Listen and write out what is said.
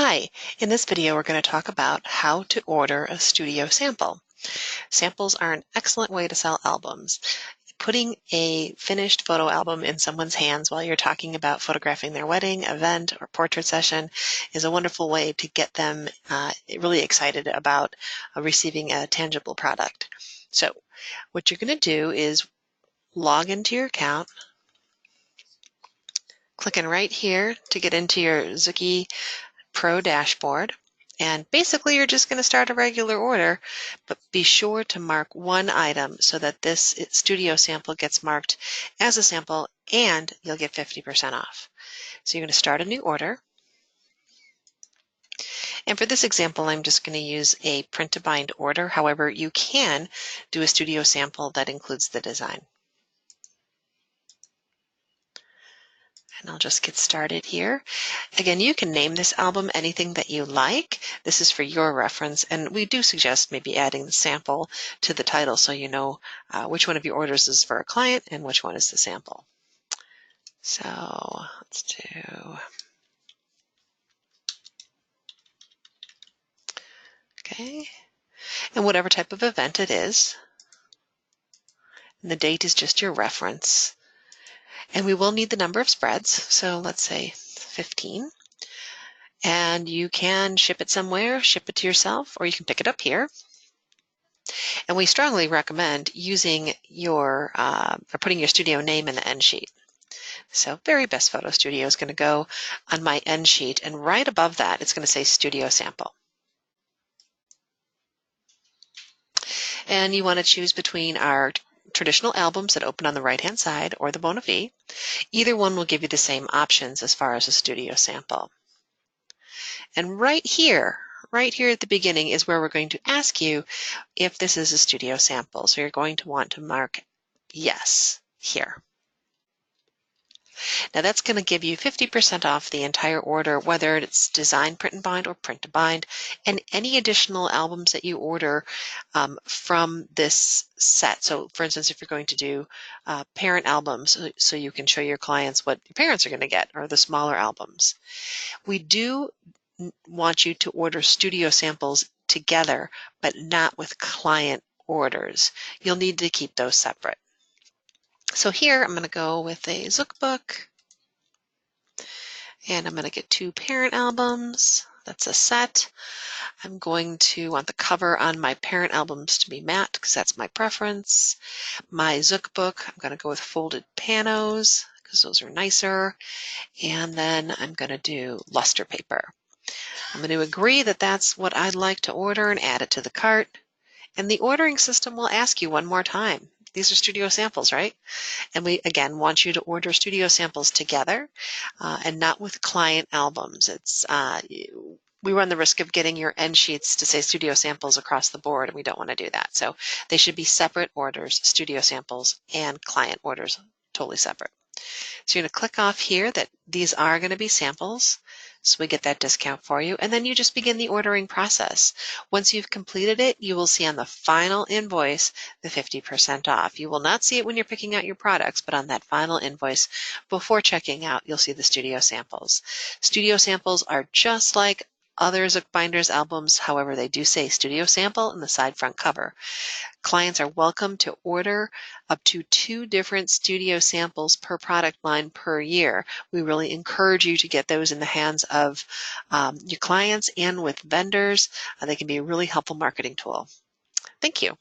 Hi, in this video we're going to talk about how to order a studio sample. Samples are an excellent way to sell albums. Putting a finished photo album in someone's hands while you're talking about photographing their wedding, event, or portrait session is a wonderful way to get them really excited about receiving a tangible product. So what you're going to do is log into your account, clicking right here to get into your Zuki Pro dashboard. And basically you're just going to start a regular order, but be sure to mark one item so that this studio sample gets marked as a sample and you'll get 50% off. So you're going to start a new order. And for this example, I'm just going to use a print to bind order. However, you can do a studio sample that includes the design. And I'll just get started here. Again, you can name this album anything that you like. This is for your reference, and we do suggest maybe adding the sample to the title so you know which one of your orders is for a client and which one is the sample. So let's do, okay, and whatever type of event it is. And the date is just your reference. And we will need the number of spreads, so let's say 15. And you can ship it somewhere, ship it to yourself, or you can pick it up here. And we strongly recommend using your, or putting your studio name in the end sheet. So Very Best Photo Studio is going to go on my end sheet, and right above that, it's going to say Studio Sample. And you want to choose between our traditional albums that open on the right-hand side or the Bona Fide. Either one will give you the same options as far as a studio sample. And right here at the beginning is where we're going to ask you if this is a studio sample. So you're going to want to mark yes here. Now that's going to give you 50% off the entire order, whether it's design, print and bind, or print to bind, and any additional albums that you order from this set. So for instance, if you're going to do parent albums, so you can show your clients what your parents are going to get, or the smaller albums. We do want you to order studio samples together, but not with client orders. You'll need to keep those separate. So here I'm going to go with a Zook book, and I'm going to get 2 parent albums. That's a set. I'm going to want the cover on my parent albums to be matte because that's my preference. My Zook book, I'm going to go with folded panos because those are nicer. And then I'm going to do luster paper. I'm going to agree that that's what I'd like to order and add it to the cart. And the ordering system will ask you one more time. These are studio samples, right? And we, again, want you to order studio samples together and not with client albums. We run the risk of getting your end sheets to say studio samples across the board, and we don't want to do that. So they should be separate orders, studio samples and client orders, totally separate. So you're going to click off here that these are going to be samples. So we get that discount for you. And then you just begin the ordering process. Once you've completed it, you will see on the final invoice the 50% off. You will not see it when you're picking out your products, but on that final invoice before checking out, you'll see the studio samples. Studio samples are just like other Zook Binders albums. However, they do say studio sample in the side front cover. Clients are welcome to order up to 2 different studio samples per product line per year. We really encourage you to get those in the hands of your clients and with vendors. They can be a really helpful marketing tool. Thank you.